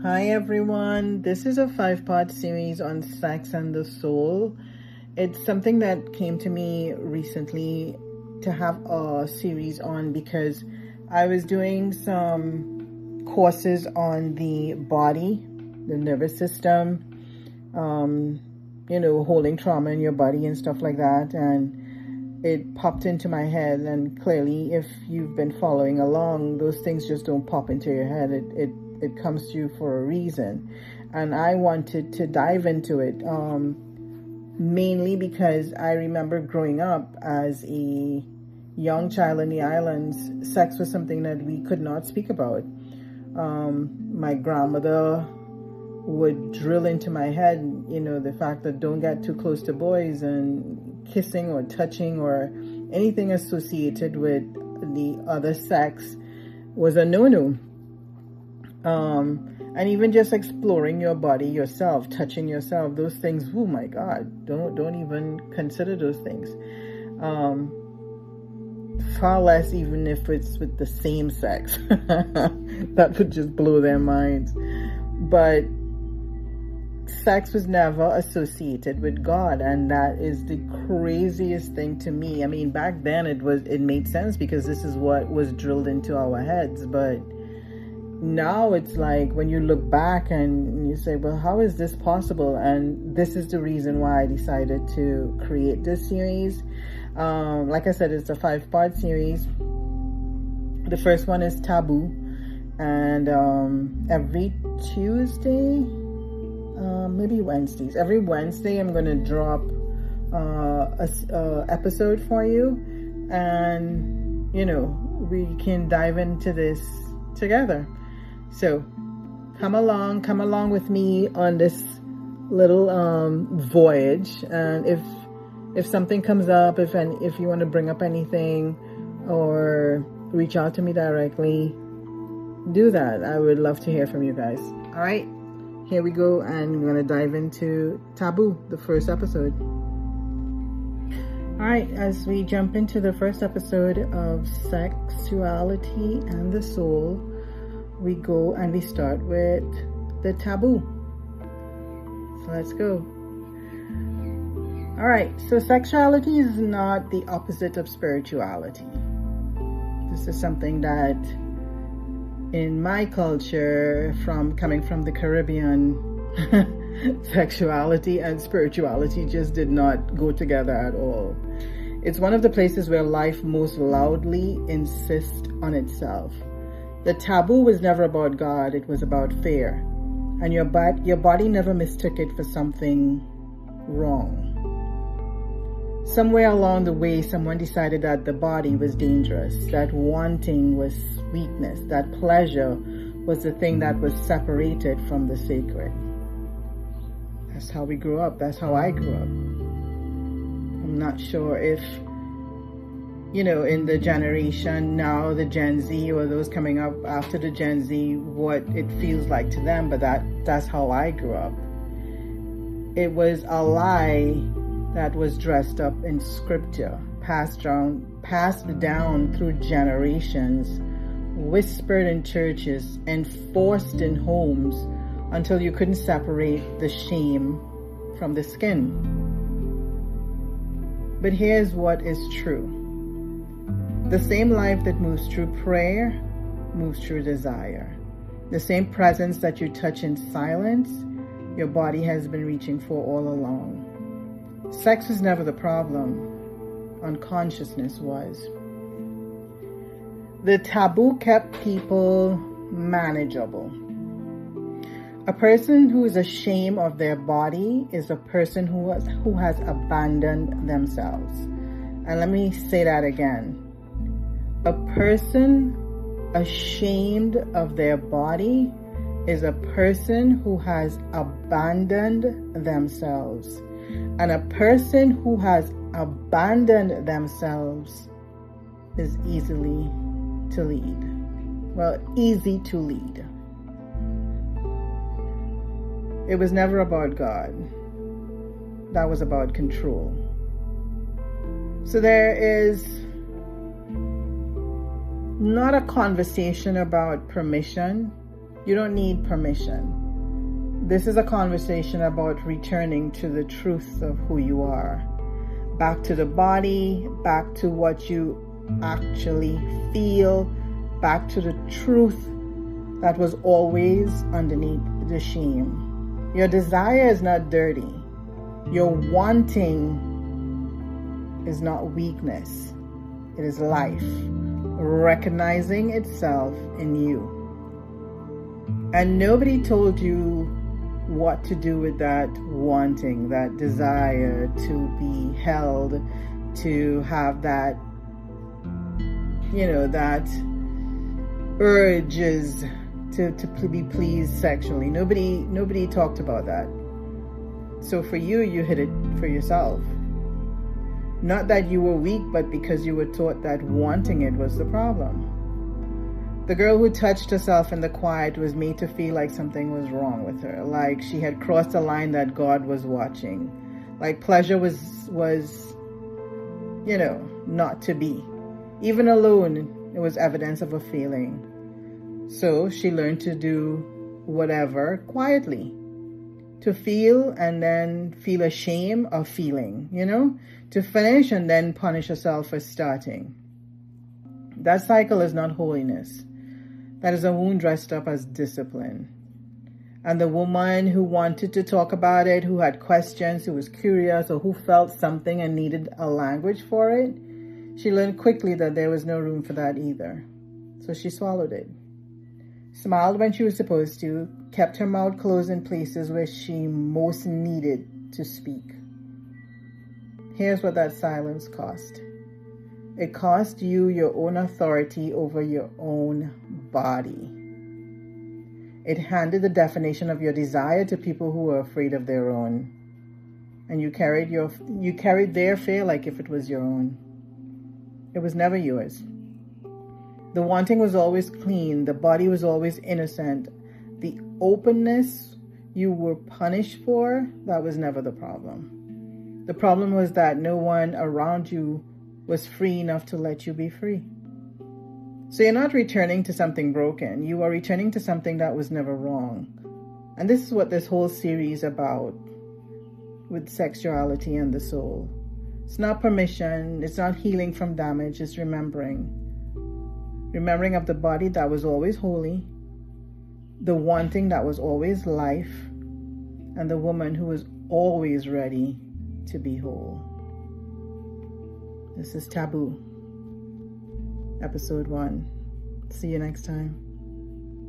Hi everyone, this is a 5-part series on sex and the soul. It's something that came to me recently to have a series on because I was doing some courses on the body, the nervous system, holding trauma in your body and stuff like that, and it popped into my head. And clearly, if you've been following along, those things just don't pop into your head. It comes to you for a reason. And I wanted to dive into it, mainly because I remember growing up as a young child in the islands, sex was something that we could not speak about. My grandmother would drill into my head, the fact that don't get too close to boys, and kissing or touching or anything associated with the other sex was a no-no. And even just exploring your body yourself, touching yourself, those things, oh my God, don't even consider those things. Far less even if it's with the same sex. That would just blow their minds. But sex was never associated with God, and that is the craziest thing to me. I mean, back then it made sense because this is what was drilled into our heads, but now it's like when you look back and you say, well, how is this possible? And this is the reason why I decided to create this series. Like I said, it's a 5-part series. The first one is taboo, and every Tuesday, maybe Wednesdays, every Wednesday I'm going to drop a episode for you, and we can dive into this together. So come along with me on this little voyage. And if something comes up, if you want to bring up anything or reach out to me directly, do that. I would love to hear from you guys. All right, here we go, and we're going to dive into Taboo, the first episode. All right, as we jump into the first episode of Sexuality and the Soul, we go and we start with the taboo. So let's go. All right, so sexuality is not the opposite of spirituality. This is something that in my culture, coming from the Caribbean, sexuality and spirituality just did not go together at all. It's one of the places where life most loudly insists on itself. The taboo was never about God, it was about fear. And your body never mistook it for something wrong. Somewhere along the way, someone decided that the body was dangerous, that wanting was weakness, that pleasure was the thing that was separated from the sacred. That's how we grew up. That's how I grew up. I'm not sure if in the generation now, the Gen Z or those coming up after the Gen Z, what it feels like to them, but that's how I grew up. It was a lie that was dressed up in scripture, passed down through generations, whispered in churches, enforced in homes until you couldn't separate the shame from the skin. But here's what is true. The same life that moves through prayer moves through desire. The same presence that you touch in silence, your body has been reaching for all along. Sex was never the problem. Unconsciousness was. The taboo kept people manageable. A person who is ashamed of their body is a person who has abandoned themselves. And let me say that again. A person ashamed of their body is a person who has abandoned themselves. And a person who has abandoned themselves is easily to lead. Well, easy to lead. It was never about God. That was about control. So there is not a conversation about permission. You don't need permission. This is a conversation about returning to the truth of who you are. Back to the body, back to what you actually feel, back to the truth that was always underneath the shame. Your desire is not dirty. Your wanting is not weakness. It is life, recognizing itself in you. And nobody told you what to do with that wanting, that desire to be held, to have that, that urges to be pleased sexually. Nobody talked about that. So for you, you hid it for yourself. Not that you were weak, but because you were taught that wanting it was the problem. The girl who touched herself in the quiet was made to feel like something was wrong with her, like she had crossed a line that God was watching, like pleasure was not to be. Even alone, it was evidence of a feeling. So she learned to do whatever quietly, to feel and then feel ashamed of feeling, to finish and then punish herself for starting. That cycle is not holiness. That is a wound dressed up as discipline. And the woman who wanted to talk about it, who had questions, who was curious, or who felt something and needed a language for it, she learned quickly that there was no room for that either. So she swallowed it. Smiled when she was supposed to, kept her mouth closed in places where she most needed to speak. Here's what that silence cost. It cost you your own authority over your own body. It handed the definition of your desire to people who were afraid of their own. And you carried their fear like if it was your own. It was never yours. The wanting was always clean. The body was always innocent. The openness you were punished for, that was never the problem. The problem was that no one around you was free enough to let you be free. So you're not returning to something broken. You are returning to something that was never wrong. And this is what this whole series is about with sexuality and the soul. It's not permission. It's not healing from damage. It's remembering. Remembering of the body that was always holy, the wanting that was always life, and the woman who was always ready to be whole. This is Taboo, episode 1. See you next time.